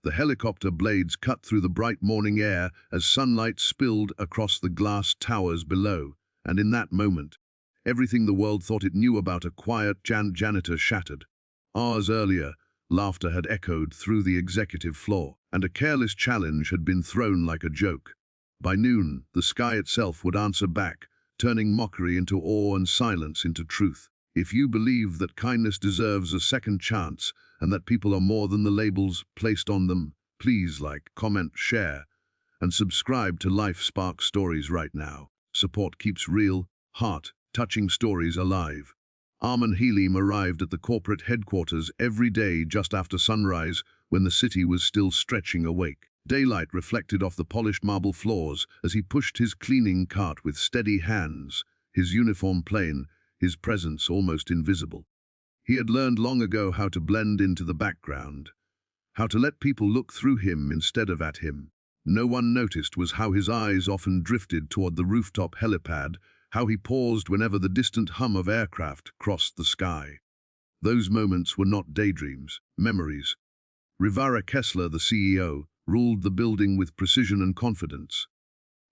The helicopter blades cut through the bright morning air as sunlight spilled across the glass towers below, and in that moment, everything the world thought it knew about a quiet janitor shattered. Hours earlier, laughter had echoed through the executive floor, and a careless challenge had been thrown like a joke. By noon, the sky itself would answer back, turning mockery into awe and silence into truth. If you believe that kindness deserves a second chance and that people are more than the labels placed on them, please like, comment, share, and subscribe to Life Spark Stories right now. Support keeps real, heart-touching stories alive. Arman arrived at the corporate headquarters every day just after sunrise when the city was still stretching awake. Daylight reflected off the polished marble floors as he pushed his cleaning cart with steady hands, his uniform plain, his presence almost invisible. He had learned long ago how to blend into the background, how to let people look through him instead of at him. No one noticed was how his eyes often drifted toward the rooftop helipad, how he paused whenever the distant hum of aircraft crossed the sky. Those moments were not daydreams, memories. Rivara Kessler, the CEO, ruled the building with precision and confidence.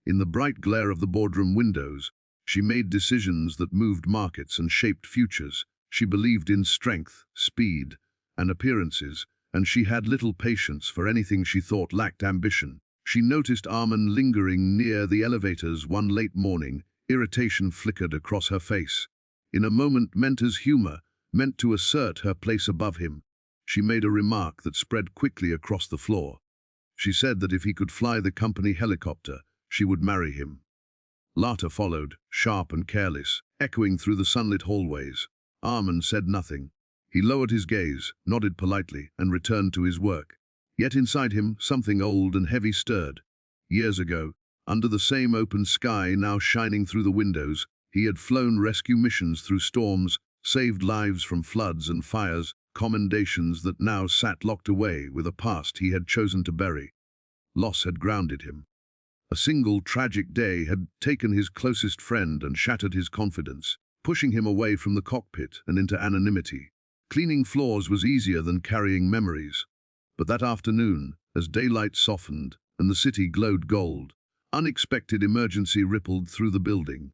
In the bright glare of the boardroom windows, she made decisions that moved markets and shaped futures. She believed in strength, speed, and appearances, and she had little patience for anything she thought lacked ambition. She noticed Arman lingering near the elevators one late morning. Irritation flickered across her face. In a moment meant as humor, meant to assert her place above him, she made a remark that spread quickly across the floor. She said that if he could fly the company helicopter, she would marry him. Laughter followed, sharp and careless, echoing through the sunlit hallways. Arman said nothing. He lowered his gaze, nodded politely, and returned to his work. Yet inside him, something old and heavy stirred. Years ago, under the same open sky now shining through the windows, he had flown rescue missions through storms, saved lives from floods and fires, commendations that now sat locked away with a past he had chosen to bury. Loss had grounded him. A single tragic day had taken his closest friend and shattered his confidence, pushing him away from the cockpit and into anonymity. Cleaning floors was easier than carrying memories. But that afternoon, as daylight softened and the city glowed gold, unexpected emergency rippled through the building.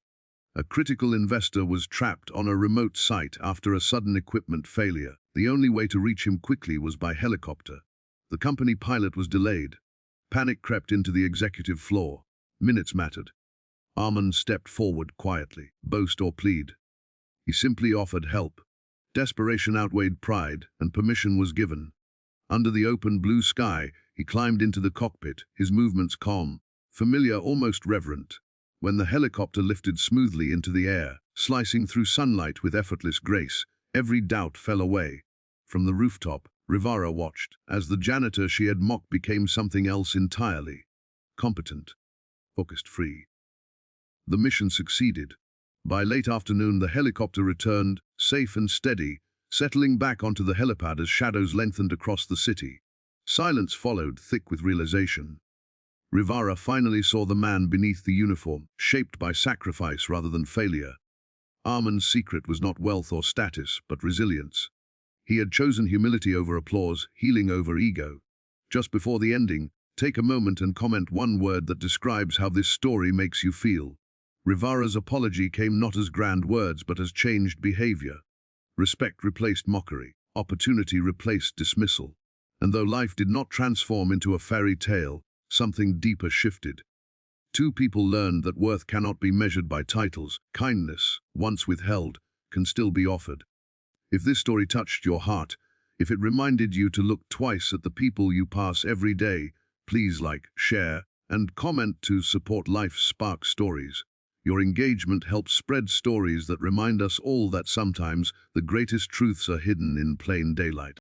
A critical investor was trapped on a remote site after a sudden equipment failure. The only way to reach him quickly was by helicopter. The company pilot was delayed. Panic crept into the executive floor. Minutes mattered. Arman stepped forward quietly, boast or plead. He simply offered help. Desperation outweighed pride, and permission was given. Under the open blue sky, he climbed into the cockpit, his movements calm, familiar, almost reverent. When the helicopter lifted smoothly into the air, slicing through sunlight with effortless grace, every doubt fell away. From the rooftop, Rivara watched, as the janitor she had mocked became something else entirely. Competent, focused, free. The mission succeeded. By late afternoon, the helicopter returned, safe and steady, settling back onto the helipad as shadows lengthened across the city. Silence followed, thick with realization. Rivara finally saw the man beneath the uniform, shaped by sacrifice rather than failure. Arman's secret was not wealth or status, but resilience. He had chosen humility over applause, healing over ego. Just before the ending, take a moment and comment one word that describes how this story makes you feel. Rivara's apology came not as grand words, but as changed behavior. Respect replaced mockery, opportunity replaced dismissal. And though life did not transform into a fairy tale, something deeper shifted. Two people learned that worth cannot be measured by titles. Kindness, once withheld, can still be offered. If this story touched your heart, if it reminded you to look twice at the people you pass every day, please like, share, and comment to support Life Spark Stories. Your engagement helps spread stories that remind us all that sometimes the greatest truths are hidden in plain daylight.